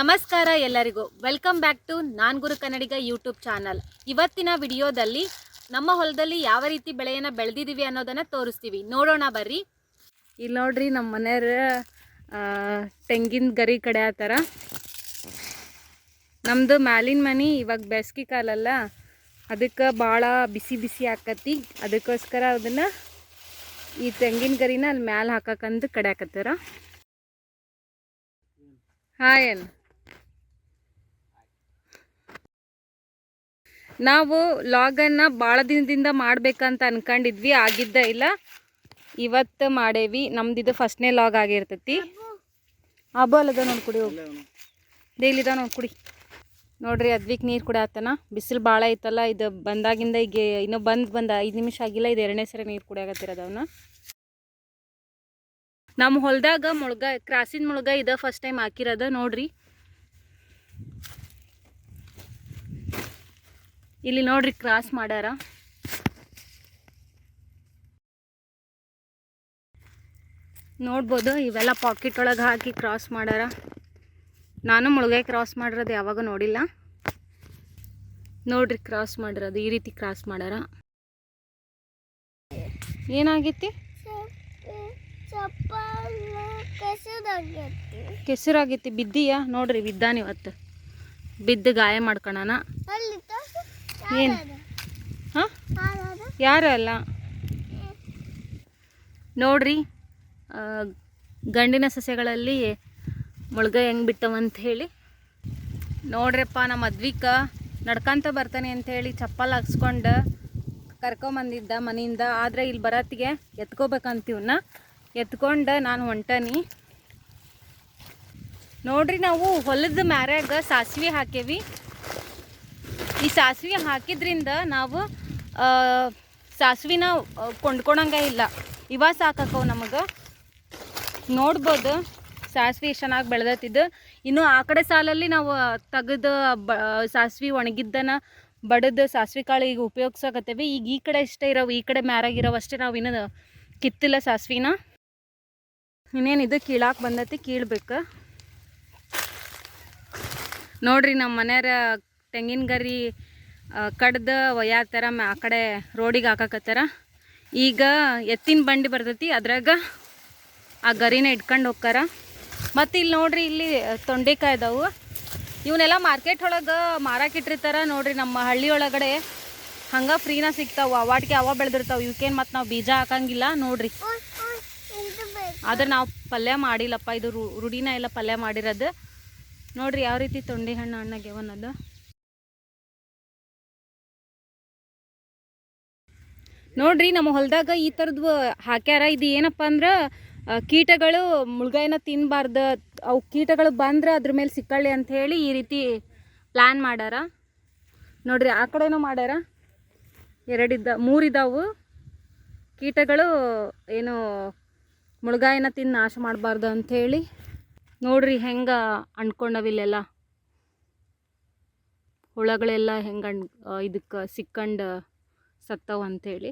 ನಮಸ್ಕಾರ ಎಲ್ಲರಿಗೂ welcome back to Naan Guru Kannadiga YouTube channel. ಇವತ್ತಿನ ವಿಡಿಯೋದಲ್ಲಿ ನಮ್ಮ ಹೊಲದಲ್ಲಿ ಯಾವ ರೀತಿ ಬೆಳೆಯನ್ನು ಬೆಳೆದಿದ್ದೀವಿ ಅನ್ನೋದನ್ನು ತೋರಿಸ್ತೀವಿ, ನೋಡೋಣ ಬರ್ರಿ. ಇಲ್ಲಿ ನೋಡ್ರಿ ನಮ್ಮ ಮನೆಯವ್ರ ತೆಂಗಿನ ಗರಿ ಕಡೆ ಆ ಥರ. ನಮ್ಮದು ಮ್ಯಾಲಿನ ಮನೆ ಇವಾಗ ಬೇಸಿಗೆ ಕಾಲಲ್ಲ, ಅದಕ್ಕೆ ಭಾಳ ಬಿಸಿ ಬಿಸಿ ಆಕತಿ. ಅದಕ್ಕೋಸ್ಕರ ಅದನ್ನು ಈ ತೆಂಗಿನ ಗರಿನ ಅಲ್ಲಿ ಮ್ಯಾಲೆ ಹಾಕಕ್ಕಂದು ಕಡ್ಯಾಕತ್ತಾರ. ಹಾಯನ್ ನಾವು ಲಾಗನ್ನು ಭಾಳ ದಿನದಿಂದ ಮಾಡ್ಬೇಕಂತ ಅನ್ಕೊಂಡಿದ್ವಿ, ಆಗಿದ್ದ ಇಲ್ಲ. ಇವತ್ತು ಮಾಡೇವಿ. ನಮ್ದಿದು ಫಸ್ಟ್ನೇ ಲಾಗ್ ಆಗಿರ್ತೈತಿ. ಅಲ್ಲದ ನೋಡಿ ಕುಡಿ, ಹೋಗಿ ಡೈಲಿದ ನೋಡಿ ಕುಡಿ. ನೋಡ್ರಿ ಅದ್ವಿಕ್ ನೀರು ಕುಡಿಯತ್ತನ. ಬಿಸಿಲು ಭಾಳ ಐತಲ್ಲ, ಇದು ಬಂದಾಗಿಂದ ಈಗ ಇನ್ನೂ ಬಂದು 5 ನಿಮಿಷ ಆಗಿಲ್ಲ. ಇದು 2ನೇ ಸರಿ ನೀರು ಕುಡಿಯಾಕತ್ತಿರೋದವನ್ನ. ನಮ್ಮ ಹೊಲದಾಗ ಕ್ರಾಸಿನ ಮುಳುಗ ಇದು ಫಸ್ಟ್ ಟೈಮ್ ಹಾಕಿರೋದು ನೋಡ್ರಿ. ಇಲ್ಲಿ ನೋಡ್ರಿ ಕ್ರಾಸ್ ಮಾಡ್ಯಾರ. ನೋಡ್ಬೋದು, ಇವೆಲ್ಲ ಪಾಕೆಟ್ ಒಳಗೆ ಹಾಕಿ ಕ್ರಾಸ್ ಮಾಡ್ಯಾರ. ನಾನು ಮುಳುಗೈ ಕ್ರಾಸ್ ಮಾಡಿರೋದು ಯಾವಾಗ ನೋಡಿಲ್ಲ. ನೋಡ್ರಿ ಕ್ರಾಸ್ ಮಾಡಿರೋದು ಈ ರೀತಿ ಕ್ರಾಸ್ ಮಾಡ್ಯಾರ. ಏನಾಗೈತಿ? ಕೆಸರಾಗೈತಿ. ಬಿದ್ದೀಯಾ? ನೋಡ್ರಿ ಬಿದ್ದಾನ ಇವತ್ತು. ಬಿದ್ದು ಗಾಯ ಮಾಡ್ಕೊಳಣ. ಏನು? ಹಾಂ, ಯಾರು ಅಲ್ಲ. ನೋಡ್ರಿ ಗಂಡಿನ ಸಸ್ಯಗಳಲ್ಲಿ ಮುಳುಗ ಹೆಂಗೆ ಬಿಟ್ಟವಂತ ಹೇಳಿ. ನೋಡ್ರಪ್ಪ, ನಮ್ಮ ಅದ್ವಿಕ ನಡ್ಕೊಂತ ಬರ್ತಾನೆ ಅಂಥೇಳಿ ಚಪ್ಪಲ್ ಹಾಕ್ಸ್ಕೊಂಡು ಕರ್ಕೊಂಬಂದಿದ್ದ ಮನೆಯಿಂದ. ಆದರೆ ಇಲ್ಲಿ ಬರತ್ತಿಗೆ ಎತ್ಕೋಬೇಕಂತೀವನ್ನ ಎತ್ಕೊಂಡು ನಾನು ಹೊಂಟನಿ. ನೋಡ್ರಿ, ನಾವು ಹೊಲದ ಮ್ಯಾರ್ಯಾಗ ಸಾಸಿವೆ ಹಾಕೇವಿ. ಈ ಸಾಸಿವೆ ಹಾಕಿದ್ರಿಂದ ನಾವು ಸಾಸಿವೆನ ಕೊಂಡ್ಕೊಳಂಗ ಇಲ್ಲ. ಇವ ಸಾಕಾಕವು ನಮಗೆ. ನೋಡ್ಬೋದು ಸಾಸಿವೆ ಎಷ್ಟು ಚೆನ್ನಾಗಿ ಬೆಳೆದತ್ತಿದ್ದು. ಇನ್ನು ಆ ಕಡೆ ಸಾಲಲ್ಲಿ ನಾವು ತೆಗೆದು ಸಾಸಿವೆ ಒಣಗಿದ್ದನ ಬಡದು ಸಾಸಿವೆ ಕಾಳು ಈಗ ಉಪಯೋಗಿಸಕತ್ತೇವೆ. ಈಗ ಈ ಕಡೆ ಇಷ್ಟೇ ಇರೋವು, ಈ ಕಡೆ ಮ್ಯಾರಾಗಿರೋವು ಅಷ್ಟೇ. ನಾವು ಇನ್ನೂ ಕಿತ್ತಿಲ್ಲ ಸಾಸಿವೆನ. ಇನ್ನೇನು ಇದು ಕೀಳಾಕೆ ಬಂದೈತಿ, ಕೀಳ್ಬೇಕು. ನೋಡ್ರಿ ನಮ್ಮ ಮನೆಯವ್ರ ತೆಂಗಿನ ಗರಿ ಕಡ್ದು ಒಯ್ಯಾತಾರ, ಆ ಕಡೆ ರೋಡಿಗೆ ಹಾಕಕತ್ತಾರ. ಈಗ ಎತ್ತಿನ ಬಂಡಿ ಬರ್ತೈತಿ, ಅದ್ರಾಗ ಆ ಗರಿನ ಇಟ್ಕೊಂಡು ಹೋಗ್ತಾರ. ಮತ್ತು ಇಲ್ಲಿ ನೋಡ್ರಿ, ಇಲ್ಲಿ ತೊಂಡೆಕಾಯಿ ಇದಾವು. ಇವನ್ನೆಲ್ಲ ಮಾರ್ಕೆಟ್ ಒಳಗೆ ಮಾರಾಕಿಟ್ಟಿರ್ತಾರ. ನೋಡ್ರಿ ನಮ್ಮ ಹಳ್ಳಿ ಒಳಗಡೆ ಹಂಗೆ ಫ್ರೀನ ಸಿಗ್ತಾವೆ. ಅವಾಟಿಗೆ ಅವ ಬೆಳೆದಿರ್ತಾವೆ. ಇವಕ್ಕೇನು ಮತ್ತು ನಾವು ಬೀಜ ಹಾಕಂಗಿಲ್ಲ. ನೋಡ್ರಿ, ಆದ್ರೆ ನಾವು ಪಲ್ಯ ಮಾಡಿಲ್ಲಪ್ಪ. ಇದು ರೂಢಿನ ಎಲ್ಲ ಪಲ್ಯ ಮಾಡಿರೋದು. ನೋಡ್ರಿ ಯಾವ ರೀತಿ ತೊಂಡೆ ಹಣ್ಣು ಹಣ್ಣಾಗ್ಯವನ್ನದು. ನೋಡ್ರಿ ನಮ್ಮ ಹೊಲದಾಗ ಈ ಥರದ್ದು ಹಾಕ್ಯಾರ. ಇದು ಏನಪ್ಪ ಅಂದ್ರೆ ಕೀಟಗಳು ಮುಳುಗಾಯಿನ ತಿನ್ನಬಾರ್ದು, ಅವು ಕೀಟಗಳು ಬಂದ್ರೆ ಅದ್ರ ಮೇಲೆ ಸಿಕ್ಕಳ್ಳಿ ಅಂಥೇಳಿ ಈ ರೀತಿ ಪ್ಲ್ಯಾನ್ ಮಾಡ್ಯಾರ. ನೋಡ್ರಿ ಆ ಕಡೆನೂ ಮಾಡ್ಯಾರ. 3 ಇದ್ದಾವು. ಕೀಟಗಳು ಏನು ಮುಳುಗಾಯಿನ ತಿಂದು ನಾಶ ಮಾಡಬಾರ್ದು ಅಂಥೇಳಿ. ನೋಡ್ರಿ ಹೆಂಗೆ ಅಂದ್ಕೊಂಡವಿಲ್ಲೆಲ್ಲ ಹುಳಗಳೆಲ್ಲ ಹೆಂಗೆ ಇದಕ್ಕೆ ಸಿಕ್ಕಂಡು ಸತ್ತವು ಅಂಥೇಳಿ.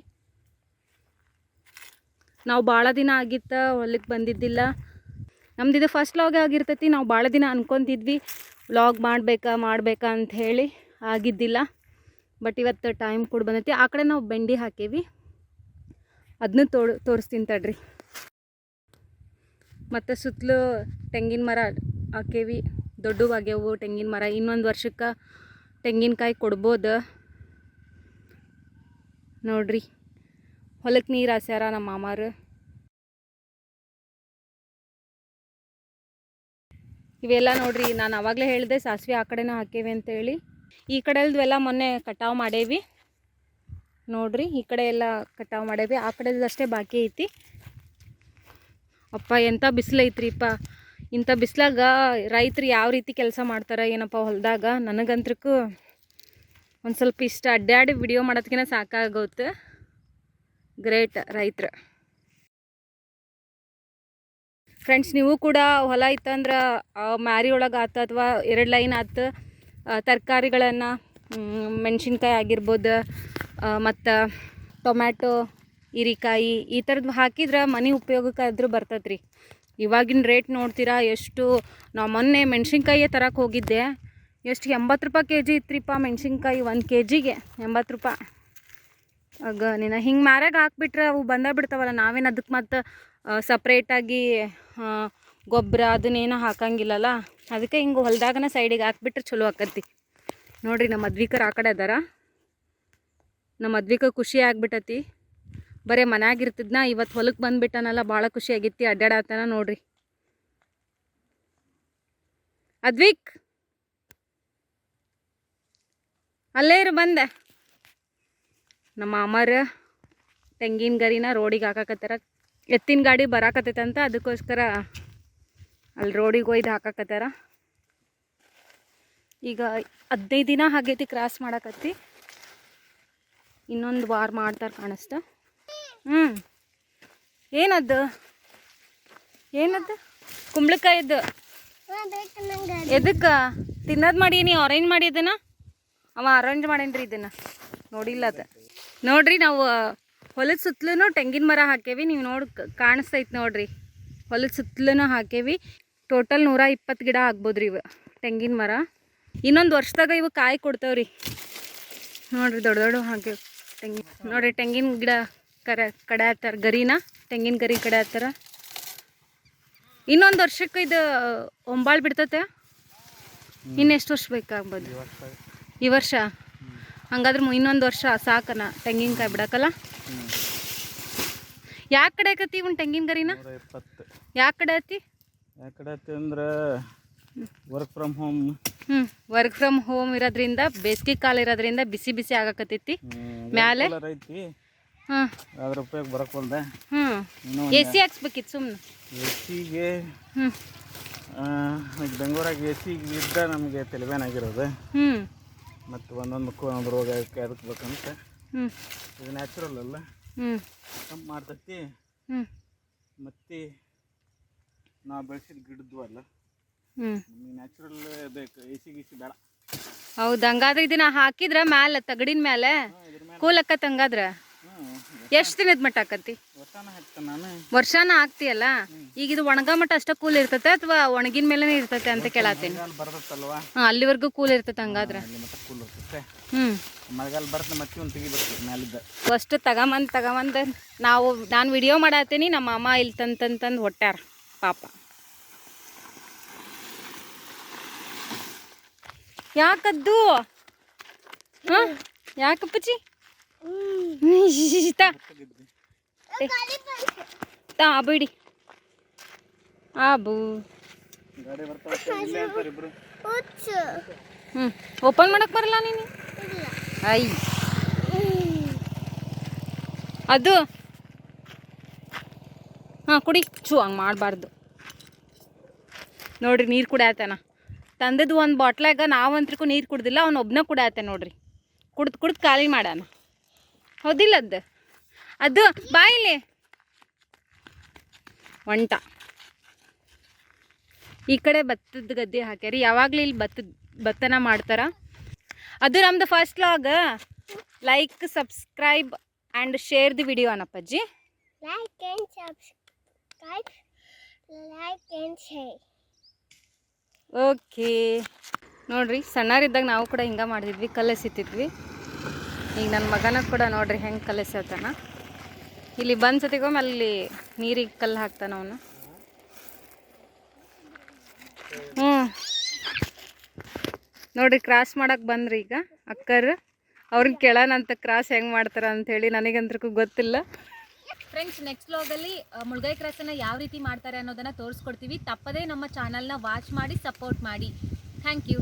ನಾವು ಭಾಳ ದಿನ ಆಗಿತ್ತ ಹೊಲಕ್ಕೆ ಬಂದಿದ್ದಿಲ್ಲ. ನಮ್ದು ಇದು ಫಸ್ಟ್ ಲಾಗ್ ಆಗಿರ್ತೈತಿ. ನಾವು ಭಾಳ ದಿನ ಅನ್ಕೊತಿದ್ವಿ ವ್ಲಾಗ್ ಮಾಡಬೇಕಾ ಅಂಥೇಳಿ. ಆಗಿದ್ದಿಲ್ಲ. ಬಟ್ ಇವತ್ತು ಟೈಮ್ ಕೂಡ ಬಂದೈತಿ. ಆ ಕಡೆ ನಾವು ಬೆಂಡಿ ಹಾಕೇವಿ, ಅದನ್ನೂ ತೋರಿಸ್ತೀನಿ ತಡ್ರಿ. ಮತ್ತು ಸುತ್ತಲೂ ತೆಂಗಿನ ಮರ ಹಾಕೇವಿ. ದೊಡ್ಡವಾಗ್ಯವು ತೆಂಗಿನ ಮರ. ಇನ್ನೊಂದು ವರ್ಷಕ್ಕೆ ತೆಂಗಿನಕಾಯಿ ಕೊಡ್ಬೋದು. ನೋಡ್ರಿ ಹೊಲಕ್ಕೆ ನೀರು ಹಾಸ್ಯಾರ ನಮ್ಮ ಮಾಮಾರು. ಇವೆಲ್ಲ ನೋಡ್ರಿ, ನಾನು ಆವಾಗಲೇ ಹೇಳಿದೆ ಸಾಸಿವೆ ಆ ಕಡೆನೂ ಹಾಕೇವಿ ಅಂತೇಳಿ. ಈ ಕಡೆಯಲ್ವೆಲ್ಲ ಮೊನ್ನೆ ಕಟಾವು ಮಾಡೇವಿ. ನೋಡ್ರಿ ಈ ಕಡೆ ಎಲ್ಲ ಕಟಾವು ಮಾಡೇವಿ. ಆ ಕಡೆದಷ್ಟೇ ಬಾಕಿ ಐತಿ. ಅಪ್ಪ ಎಂಥ ಬಿಸಿಲು ಐತ್ರಿಪ್ಪ. ಇಂಥ ಬಿಸಿಲಾಗ ರೈತರು ಯಾವ ರೀತಿ ಕೆಲಸ ಮಾಡ್ತಾರೆ ಏನಪ್ಪ ಹೊಲದಾಗ. ನನಗಂತ್ರಕ್ಕೂ ಒಂದು ಸ್ವಲ್ಪ ಇಷ್ಟ ಅಡ್ಡಾಡಿ ವಿಡಿಯೋ ಮಾಡೋದಕ್ಕಿಂತ ಸಾಕಾಗುತ್ತೆ. ಗ್ರೇಟ್ ರೈತರು. ಫ್ರೆಂಡ್ಸ್, ನೀವು ಕೂಡ ಹೊಲ ಇತ್ತಂದ್ರೆ ಮ್ಯಾರಿ ಒಳಗೆ ಆತು ಅಥವಾ 2 ಲೈನ್ ಆತು ತರಕಾರಿಗಳನ್ನು, ಮೆಣಸಿನ್ಕಾಯಿ ಆಗಿರ್ಬೋದು, ಮತ್ತು ಟೊಮ್ಯಾಟೊ, ಹೀರಿಕಾಯಿ ಈ ಥರದ್ದು ಹಾಕಿದ್ರೆ ಮನೆ ಉಪಯೋಗಕ್ಕಾದ್ರೂ ಬರ್ತೈತೆ ರೀ. ಇವಾಗಿನ ರೇಟ್ ನೋಡ್ತೀರಾ ಎಷ್ಟು. ನಾವು ಮೊನ್ನೆ ಮೆಣಸಿನ್ಕಾಯಿಯೇ ತರಕ್ಕೆ ಹೋಗಿದ್ದೆ, ಎಷ್ಟು 80 ರೂಪಾಯಿ ಕೆ ಜಿ ಇತ್ರಿಪ್ಪ ಮೆಣಸಿನ್ಕಾಯಿ. 1 ಕೆ ಜಿಗೆ 80 ರೂಪಾಯಿ. ಆಗ ನೀನು ಹಿಂಗೆ ಮ್ಯಾರಾಗ ಹಾಕ್ಬಿಟ್ರೆ ಅವು ಬಂದೇ ಬಿಡ್ತಾವಲ್ಲ. ನಾವೇನು ಅದಕ್ಕೆ ಮತ್ತು ಸಪ್ರೇಟಾಗಿ ಗೊಬ್ಬರ ಅದನ್ನೇನು ಹಾಕಂಗಿಲ್ಲಲ್ಲ. ಅದಕ್ಕೆ ಹಿಂಗೆ ಹೊಲದಾಗನ ಸೈಡಿಗೆ ಹಾಕ್ಬಿಟ್ರೆ ಚಲೋ ಆಕತಿ. ನೋಡಿರಿ ನಮ್ಮ ಮದ್ವಿಕರು ಆ ಕಡೆ ಅದಾರ. ನಮ್ಮ ಮದ್ವಿಕ ಖುಷಿ ಆಗ್ಬಿಟ್ಟತಿ. ಬರೀ ಮನ್ಯಾಗಿರ್ತಿದ್ನ, ಇವತ್ತು ಹೊಲಕ್ಕೆ ಬಂದುಬಿಟ್ಟನಲ್ಲ, ಭಾಳ ಖುಷಿ ಆಗಿತ್ತು. ಅಡ್ಡಾಡತ್ತಾನ ನೋಡ್ರಿ. ಅದ್ವಿಕ್ ಅಲ್ಲೇ ಇರು, ಬಂದೆ. ನಮ್ಮ ಅಮ್ಮರ ತೆಂಗಿನ ಗರಿನ ರೋಡಿಗೆ ಹಾಕಾಕತ್ತಾರ. ಎತ್ತಿನ ಗಾಡಿ ಬರಾಕತ್ತೈತಂತ, ಅದಕ್ಕೋಸ್ಕರ ಅಲ್ಲಿ ರೋಡಿಗೆ ಒಯ್ದು ಹಾಕಾಕತ್ತಾರ. ಈಗ 15 ದಿನ ಆಗೈತಿ ಕ್ರಾಸ್ ಮಾಡಕತ್ತಿ. ಇನ್ನೊಂದು ವಾರ ಮಾಡ್ತಾರೆ ಕಾಣಿಸ್ತ. ಏನದ್ದು ಕುಂಬಳಕಾಯಿದ್ದು ಎದಕ್ಕೆ ತಿನ್ನೋದು ಮಾಡೀನಿ? ಆರೆಂಜ್ ಮಾಡಿದ್ದನ ಅವ ಆರೆಂಜ್ ಮಾಡೇನ್ರಿ. ಇದನ್ನು ನೋಡಿಲ್ಲ ಅದು. ನೋಡ್ರಿ, ನಾವು ಹೊಲದ ಸುತ್ತಲೂ ತೆಂಗಿನ ಮರ ಹಾಕೇವಿ. ನೀವು ಕಾಣಿಸ್ತೈತೆ ನೋಡ್ರಿ, ಹೊಲದ ಸುತ್ತಲೂ ಹಾಕೇವಿ. ಟೋಟಲ್ 120 ಗಿಡ ಆಗ್ಬೋದ್ರಿ ಇವು ತೆಂಗಿನ ಮರ. ಇನ್ನೊಂದು ವರ್ಷದಾಗ ಇವು ಕಾಯಿ ಕೊಡ್ತಾವ್ರಿ. ನೋಡ್ರಿ, ದೊಡ್ಡ ದೊಡ್ಡ ಹಾಕೇವಿ ತೆಂಗಿನ. ನೋಡ್ರಿ, ತೆಂಗಿನ ಗಿಡ ಕಡೆ ಹತ್ತಾರ, ಗರಿನ ತೆಂಗಿನ ಗರಿ ಕಡೆ ಹತ್ತಾರ. ಇನ್ನೊಂದು ವರ್ಷಕ್ಕೆ ಇದು ಒಂಬಾಳು ಬಿಡ್ತತೆ. ಇನ್ನೆಷ್ಟು ವರ್ಷ ಬೇಕಾಗ್ಬೋದು? ಈ ವರ್ಷ. ಹಂಗಾದ್ರೆ ಇನ್ನೊಂದು ವರ್ಷ ಸಾಕನ ತೆಂಗಿನಕಾಯಿ ಬಿಡಕ್ಕಲ್ಲ. ಯಾಕೆ ಕಡೆ ಆಕತಿ ಇವ್ನ ತೆಂಗಿನ ಗರಿನ? ಯಾಕೆ ಕಡೆ ಆತಿ ಅಂದ್ರೆ work from home. Work from home ಇರೋದ್ರಿಂದ, ಬೇಸಿಗೆ ಕಾಲ ಇರೋದ್ರಿಂದ ಬಿಸಿ ಬಿಸಿ ಆಗಾಕತ್ತೈತಿ ಮ್ಯಾಲೆ. ಅದ್ರ ಉಪಯೋಗ ಬರಕ್ ಬಂದೆ. AC ಹಾಕ್ಸ್ಬೇಕಿತ್ತು ಸುಮ್ಮನೆ. AC-ಗೆ ಬೆಂಗಳೂರಾಗ AC ಇದ್ದ ನಮಗೆ ತಲೆಬೇನಾಗಿರೋದು. ಮತ್ತು ಒಂದೊಂದು ರೋಗ ಅದಕ್ಕೆ ಬೇಕಂತ. ಇದು ನ್ಯಾಚುರಲ್ ಅಲ್ಲ, ತಂಪು ಮಾಡ್ತೈತಿ. ಮತ್ತು ನಾವು ಬೆಳೆಸಿದ ಗಿಡದ್ದು ಅಲ್ಲ, ನ್ಯಾಚುರಲ್ ಬೇಕು. AC ಬೇಡ. ಹೌದು, ಹಂಗಾದ್ರೆ ಇದನ್ನ ಹಾಕಿದ್ರೆ ಮ್ಯಾಲೆ ತಗಡಿನ ಮೇಲೆ ಕೂಲಕ್ಕತ್ತ. ಹಂಗಾದ್ರೆ ಎಷ್ಟು ದಿನದ ಮಟ್ಟ ಆಕತಿ? ವರ್ಷಾನ ಹಾಕ್ತಿಯಲ್ಲ. ಈಗ ಇದು ಒಣಗ ಮಟ್ಟ ಅಷ್ಟ ಕೂಲ್ ಇರ್ತತೆ ಅಥವಾ ಒಣಗಿನ ಮೇಲೆ ಇರ್ತತೆ ಅಂತ ಕೇಳತ್ತೀನಿ. ಅಲ್ಲಿವರೆಗೂ ಕೂಲ್ ಇರ್ತತೆ ಹಂಗಾದ್ರೆ. ಅಷ್ಟು ತಗೊಂಬಂದು ನಾನು ವಿಡಿಯೋ ಮಾಡತ್ತೀನಿ. ನಮ್ಮ ಅಮ್ಮ ಇಲ್ಲಿ ತಂದು ಹೊಟ್ಟಾರ ಪಾಪ. ಯಾಕದ್ದು? ಯಾಕಪ್ಪಚ್ಚಿ? ಬಿಡಿ ಆಬು. ಓಪನ್ ಮಾಡಕ್ ಬರಲ್ಲ ನೀನು? ಐ ಅದು ಕುಡಿ. ಹಂಗೆ ಮಾಡಬಾರ್ದು. ನೋಡ್ರಿ, ನೀರು ಕುಡಿಯತ್ತಾನ. ತಂದದ್ದು ಒಂದು ಬಾಟ್ಲಾಗ ನಾವಂತ್ರಿಗೂ ನೀರು ಕುಡ್ದಿಲ್ಲ, ಅವನೊಬ್ಬನ ಕುಡಿಯತ್ತೆ ನೋಡ್ರಿ. ಕುಡ್ದು ಖಾಲಿ ಮಾಡೋಣ. ಹೌದಿಲ್ಲ? ಅದು ಬಾಯಿಲಿ ಒಂಟ. ಈ ಕಡೆ ಭತ್ತದ ಗದ್ದೆ ಹಾಕ್ಯಾರಿ. ಯಾವಾಗಲೂ ಇಲ್ಲಿ ಭತ್ತನ ಮಾಡ್ತಾರ. ಅದು ನಮ್ದು first vlog. Like, subscribe and share the video ಅನಪ್ಪಾಜಿ. Like and subscribe, like and share. Okay. ನೋಡ್ರಿ, ಸಣ್ಣರಿದ್ದಾಗ ನಾವು ಕೂಡ ಹಿಂಗೆ ಮಾಡ್ತಿದ್ವಿ, ಕಲಿಸಿತ್ತಿದ್ವಿ. ಈಗ ನನ್ನ ಮಗನ ಕೂಡ ನೋಡ್ರಿ ಹೆಂಗೆ ಕಲಿಸತ್ತಾನ. ಇಲ್ಲಿ ಬಂದು ಸತಿಗೊಮ್ಮೆ ಅಲ್ಲಿ ನೀರಿಗೆ ಕಲ್ಲು ಹಾಕ್ತಾನ ಅವನು. ನೋಡ್ರಿ, ಕ್ರಾಸ್ ಮಾಡಕ್ಕೆ ಬಂದ್ರಿ ಈಗ ಅಕ್ಕರು. ಅವ್ರಿಗೆ ಕೇಳೋಣಂತ ಕ್ರಾಸ್ ಹೆಂಗೆ ಮಾಡ್ತಾರ ಅಂಥೇಳಿ. ನನಗಂತೂ ಗೊತ್ತಿಲ್ಲ. ಫ್ರೆಂಡ್ಸ್, ನೆಕ್ಸ್ಟ್ ವ್ಲಾಗಲ್ಲಿ ಮುಳುಗಾಯಿ ಕ್ರಾಸನ್ನು ಯಾವ ರೀತಿ ಮಾಡ್ತಾರೆ ಅನ್ನೋದನ್ನು ತೋರಿಸ್ಕೊಡ್ತೀವಿ. ತಪ್ಪದೇ ನಮ್ಮ ಚಾನಲ್ನ ವಾಚ್ ಮಾಡಿ ಸಪೋರ್ಟ್ ಮಾಡಿ. Thank you.